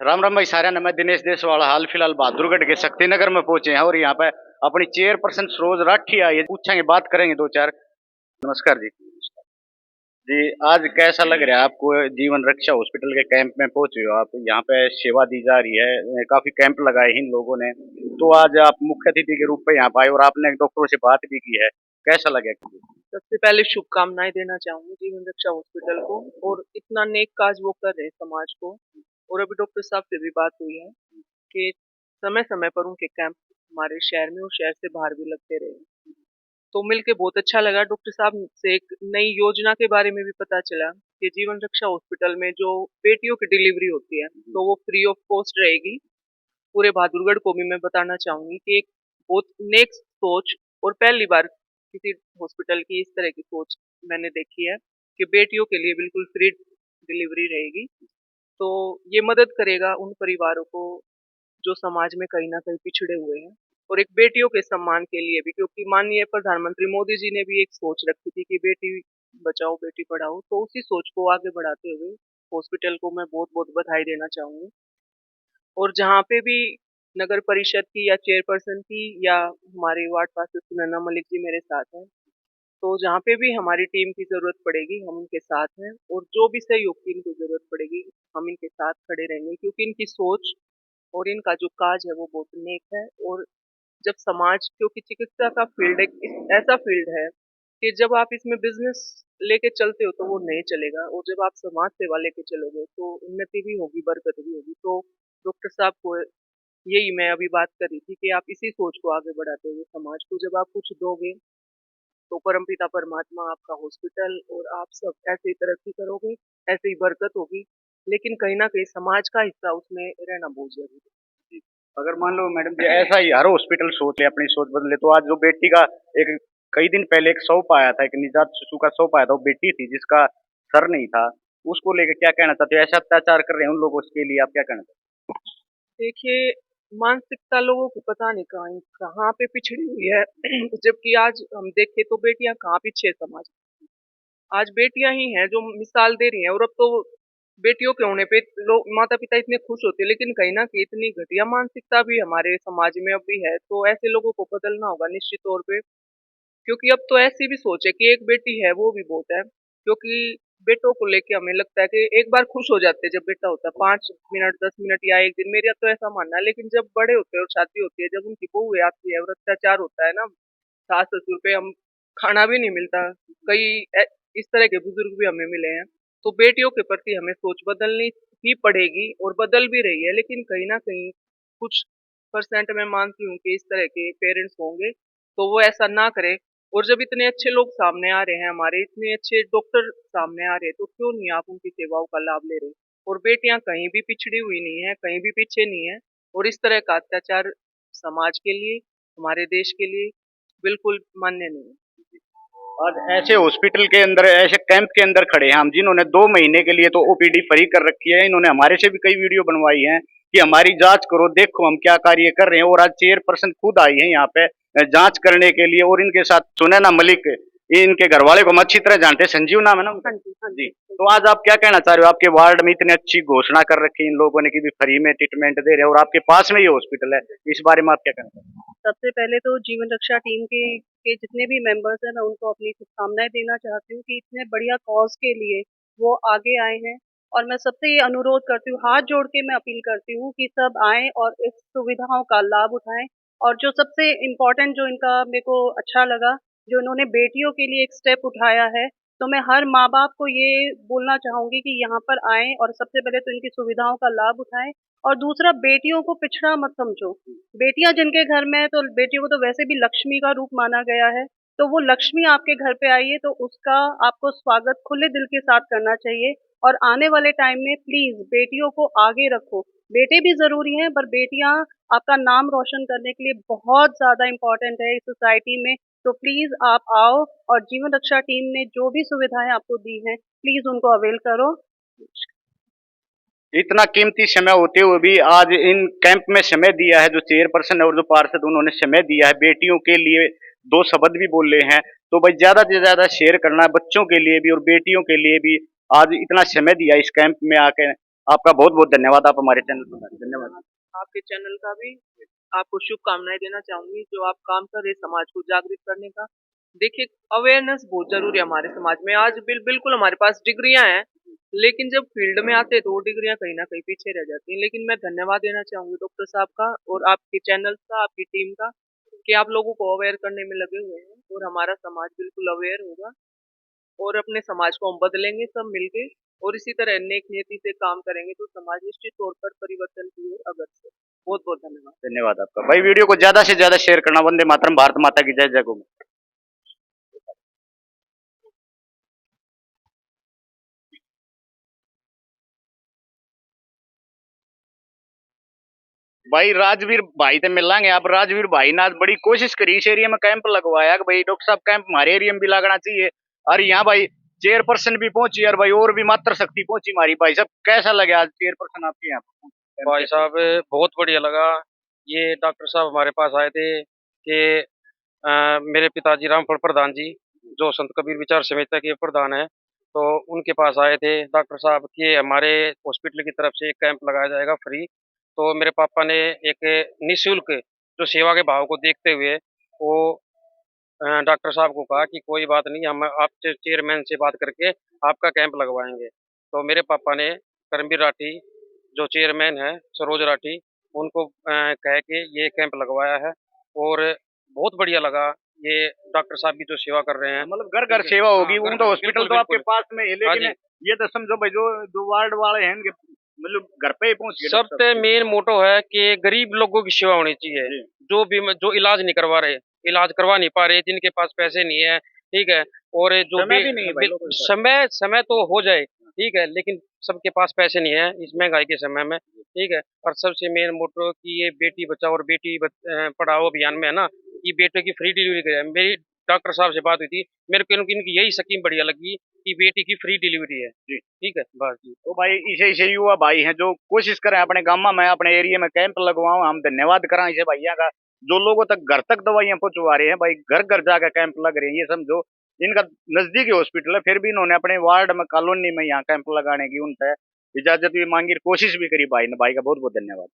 राम राम भाई सारा मैं दिनेश देसवाल हाल फिलहाल बहादुरगढ़ के शक्तिनगर में पहुंचे हैं और यहाँ पे अपनी चेयरपर्सन सरोज राठी आई है, पूछेंगे बात करेंगे दो चार। नमस्कार जी। जी, आज कैसा लग रहा है आपको? जीवन रक्षा हॉस्पिटल के कैंप में पहुंचे हो आप, यहाँ पे सेवा दी जा रही है, काफी कैंप लगाए हैं इन लोगों ने, तो आज आप मुख्य अतिथि के रूप में यहाँ पे आए और आपने डॉक्टरों से बात भी की है, कैसा लगे? सबसे पहले शुभकामनाएं देना चाहूंगी जीवन रक्षा हॉस्पिटल को। और इतना नेक काज वो कर रहे हैं समाज को। और अभी डॉक्टर साहब से भी बात हुई है कि समय समय पर उनके कैंप हमारे शहर में और शहर से बाहर भी लगते रहे। तो मिलके बहुत अच्छा लगा। डॉक्टर साहब से एक नई योजना के बारे में भी पता चला कि जीवन रक्षा हॉस्पिटल में जो बेटियों की डिलीवरी होती है तो वो फ्री ऑफ कॉस्ट रहेगी। पूरे बहादुरगढ़ को भी मैं बताना चाहूंगी कि एक बहुत नेक सोच और पहली बार किसी हॉस्पिटल की इस तरह की सोच मैंने देखी है कि बेटियों के लिए बिल्कुल फ्री डिलीवरी रहेगी। तो ये मदद करेगा उन परिवारों को जो समाज में कहीं ना कहीं पिछड़े हुए हैं। और एक बेटियों के सम्मान के लिए भी, क्योंकि माननीय प्रधानमंत्री मोदी जी ने भी एक सोच रखी थी कि बेटी बचाओ बेटी पढ़ाओ, तो उसी सोच को आगे बढ़ाते हुए हॉस्पिटल को मैं बहुत बहुत बधाई देना चाहूंगी। और जहाँ पे भी नगर परिषद की या चेयरपर्सन की या हमारे वार्ड पार्षद सुनैना मलिक जी मेरे साथ हैं, तो जहाँ पे भी हमारी टीम की जरूरत पड़ेगी हम उनके साथ हैं। और जो भी सहयोग की इनको जरूरत पड़ेगी हम इनके साथ खड़े रहेंगे, क्योंकि इनकी सोच और इनका जो काज है वो बहुत नेक है। और जब समाज, क्योंकि चिकित्सा का फील्ड एक ऐसा फील्ड है कि जब आप इसमें बिजनेस लेके चलते हो तो वो नहीं चलेगा, और जब आप समाज सेवा लेके चलोगे तो उन्नति भी होगी, बरकत भी होगी। तो डॉक्टर साहब को यही मैं अभी बात कर रही थी कि आप इसी सोच को आगे बढ़ाते हुए समाज को जब आप कुछ दोगे तो परमपिता परमात्मा आपका हॉस्पिटल और आप सब ऐसे ही तरक्की करोगे, ऐसे ही बरकत होगी। लेकिन कहीं ना कहीं समाज का हिस्सा उसमें रहना बहुत जरूरी है। अगर मान लो मैडम जी ऐसा ही हर हॉस्पिटल सोच ले, अपनी सोच बदले, तो आज जो बेटी का एक कई दिन पहले एक सौंप आया था, एक निजात शिशु का सौंप आया था, वो बेटी थी जिसका सर नहीं था, उसको लेकर क्या कहना चाहते हो? ऐसा अत्याचार कर रहे हैं उन लोगों के लिए आप क्या कहना चाहते देखिए, मानसिकता लोगों की पता नहीं कहाँ कहाँ पे पिछड़ी हुई है। जबकि आज हम देखें तो बेटियां कहाँ पीछे है समाज में। आज बेटियां ही हैं जो मिसाल दे रही हैं। और अब तो बेटियों के होने पे लोग, माता पिता इतने खुश होते हैं, लेकिन कहीं ना कहीं इतनी घटिया मानसिकता भी हमारे समाज में अब भी है। तो ऐसे लोगों को बदलना होगा निश्चित तौर पे। क्योंकि अब तो ऐसी भी सोच है कि एक बेटी है वो भी बहुत है। क्योंकि बेटों को लेके हमें लगता है कि एक बार खुश हो जाते हैं जब बेटा होता है, 5 मिनट 10 मिनट या एक दिन, मेरा तो ऐसा मानना है। लेकिन जब बड़े होते हैं और शादी होती है, जब उनकी बहू आती है और अत्याचार होता है ना सास ससुर पे, हम खाना भी नहीं मिलता। कई इस तरह के बुजुर्ग भी हमें मिले हैं। तो बेटियों के प्रति हमें सोच बदलनी ही पड़ेगी और बदल भी रही है। लेकिन कहीं ना कहीं कुछ परसेंट मैं मानती हूँ कि इस तरह के पेरेंट्स होंगे, तो वो ऐसा ना करे। और जब इतने अच्छे लोग सामने आ रहे हैं, हमारे इतने अच्छे डॉक्टर सामने आ रहे हैं, तो क्यों नहीं आप उनकी सेवाओं का लाभ ले रहे? और बेटियां कहीं भी पिछड़ी हुई नहीं है, कहीं भी पीछे नहीं है। और इस तरह का अत्याचार समाज के लिए, हमारे देश के लिए बिल्कुल मान्य नहीं है। हो? आज ऐसे हॉस्पिटल के अंदर, ऐसे कैंप के अंदर खड़े हैं हम, जिन्होंने 2 महीने के लिए तो ओपीडी फ्री कर रखी है, इन्होंने हमारे से भी कई वीडियो बनवाई हैं कि हमारी जांच करो, देखो हम क्या कार्य कर रहे हैं, और आज चेयरपर्सन खुद आई है यहाँ पे जांच करने के लिए, और इनके साथ सुनैना मलिक, ये इनके घर वाले को हम अच्छी तरह जानते हैं, संजीव नाम है ना उनका? हाँ जी, हाँ जी। जी। तो आज आप क्या कहना चाह रहे हो? आपके वार्ड में इतनी अच्छी घोषणा कर रखी है इन लोगों ने कि भी फ्री में ट्रीटमेंट दे रहे हैं, और आपके पास में ये हॉस्पिटल है, इस बारे में आप क्या कहना चाहते हैं? सबसे पहले तो जीवन रक्षा टीम के जितने भी मेंबर्स हैं, मैं उनको अपनी शुभकामनाएं देना चाहती हूँ कि इतने बढ़िया कॉज के लिए वो आगे आए हैं। और मैं सबसे ये अनुरोध करती हूँ, हाथ जोड़ के मैं अपील करती हूँ कि सब आएं और इस सुविधाओं का लाभ उठाएं। और जो सबसे इम्पोर्टेंट, जो इनका मेरे को अच्छा लगा, जो इन्होंने बेटियों के लिए एक स्टेप उठाया है, तो मैं हर माँ बाप को ये बोलना चाहूंगी कि यहाँ पर आएं और सबसे पहले तो इनकी सुविधाओं का लाभ उठाएं। और दूसरा, बेटियों को पिछड़ा मत समझो। बेटियां जिनके घर में है, तो बेटियों को तो वैसे भी लक्ष्मी का रूप माना गया है। तो वो लक्ष्मी आपके घर पे आई है, तो उसका आपको स्वागत खुले दिल के साथ करना चाहिए। और आने वाले टाइम में प्लीज बेटियों को आगे रखो। बेटे भी जरूरी हैं, पर बेटियां आपका नाम रोशन करने के लिए बहुत ज्यादा इम्पोर्टेंट है इस सोसाइटी में। तो प्लीज आप आओ, और जीवन रक्षा टीम ने जो भी सुविधाएं आपको दी हैं, प्लीज उनको अवेल करो। इतना कीमती समय होते हुए भी आज इन कैंप में समय दिया है, जो चेयरपर्सन है और जो पार्षद, उन्होंने समय दिया है बेटियों के लिए, दो शब्द भी बोले हैं, तो भाई ज्यादा से ज्यादा शेयर करना है बच्चों के लिए भी और बेटियों के लिए भी। आज इतना समय दिया इस कैंप में आके, आपका बहुत बहुत धन्यवाद, आप हमारे चैनल पर आए। धन्यवाद। आपके चैनल का भी आपको शुभकामनाएं देना चाहूंगी, जो आप काम कर रहे हैं समाज को जागृत करने का। देखिए, अवेयरनेस बहुत जरूरी है हमारे समाज में। आज बिल्कुल हमारे पास डिग्रियां हैं, लेकिन जब फील्ड में आते हैं तो वो डिग्रियां कहीं ना कहीं पीछे रह जाती हैं। लेकिन मैं धन्यवाद देना चाहूंगी डॉक्टर साहब का और आपके चैनल का, आपकी टीम का, कि आप लोगों को अवेयर करने में लगे हुए हैं और हमारा समाज बिल्कुल अवेयर होगा और अपने समाज को हम बदलेंगे सब मिलके। और इसी तरह नेक नियति से काम करेंगे तो समाज निश्चित तौर पर परिवर्तन की ओर अग्रसर। बहुत बहुत धन्यवाद। धन्यवाद आपका भाई। वीडियो को ज्यादा से ज्यादा शेयर करना। वंदे मातरम। भारत माता की जय। जय गौ माता। भाई राजवीर भाई से मिलांगे। आप राजवीर भाई ने आज बड़ी कोशिश करी, इस एरिया में कैंप लगवाया कि भाई डॉक्टर साहब कैंप हमारे एरिया में भी लगना चाहिए। और यहाँ भाई चेयरपर्सन भी पहुंची और भाई और भी मात्र शक्ति पहुंची हमारी। भाई साहब कैसा लगे आज चेयरपर्सन आपके यहाँ भाई साहब बहुत बढ़िया लगा। ये डॉक्टर साहब हमारे पास आए थे कि मेरे पिताजी रामफल प्रधान जी, जो संत कबीर विचार समिति के प्रधान है, तो उनके पास आए थे डॉक्टर साहब कि हमारे हॉस्पिटल की तरफ से एक कैंप लगाया जाएगा फ्री। तो मेरे पापा ने एक निःशुल्क जो सेवा के भाव को देखते हुए वो डॉक्टर साहब को कहा कि कोई बात नहीं, हम आपसे चेयरमैन से बात करके आपका कैंप लगवाएंगे। तो मेरे पापा ने करमवीर राठी, जो चेयरमैन है सरोज राठी, उनको कह के ये कैंप लगवाया है और बहुत बढ़िया लगा। ये डॉक्टर साहब की जो सेवा कर रहे हैं, मतलब घर घर सेवा होगी। हाँ, वो घर तो घर, हॉस्पिटल बिल्कुल तो आपके बिल्कुल। पास में है, हाँ लेकिन जी, ये तो समझो भाई जो जो वार्ड वाले हैं इनके मतलब घर पे ही पहुंच गए डॉक्टर सबसे साहब। मेन मोटो है कि गरीब लोगों की सेवा होनी चाहिए। जी। जो इलाज नहीं करवा रहे, इलाज करवा नहीं पा रहे, जिनके पास पैसे नहीं है, ठीक है, और जो समय भी नहीं है भाई लोगों के पास। समय समय तो हो जाए, ठीक है, लेकिन सबके पास पैसे नहीं है इस महंगाई के समय में, ठीक है। और सबसे मेन मोटो कि ये बेटी बचाओ और पढ़ाओ अभियान में है ना, ये बेटे की फ्री डिलीवरी करे। मेरी डॉक्टर साहब से बात हुई थी, मेरे को इनकी यही स्कीम बढ़िया लगी कि बेटी की फ्री डिलीवरी है। जी। ठीक है, बस जी। तो भाई इसे इसे युवा भाई हैं जो कोशिश करें अपने गांव में अपने एरिया में कैंप लगवाओ। हम धन्यवाद करें इसे भैया का जो लोगों तक घर तक दवाइयां पहुंचवा रहे हैं। भाई घर घर जाकर कैंप लग रहे हैं। ये समझो इनका नजदीकी हॉस्पिटल है, फिर भी इन्होंने अपने वार्ड में कॉलोनी में यहाँ कैंप लगाने की उनसे इजाजत भी मांगी, कोशिश भी करी भाई ने। भाई का बहुत बहुत धन्यवाद।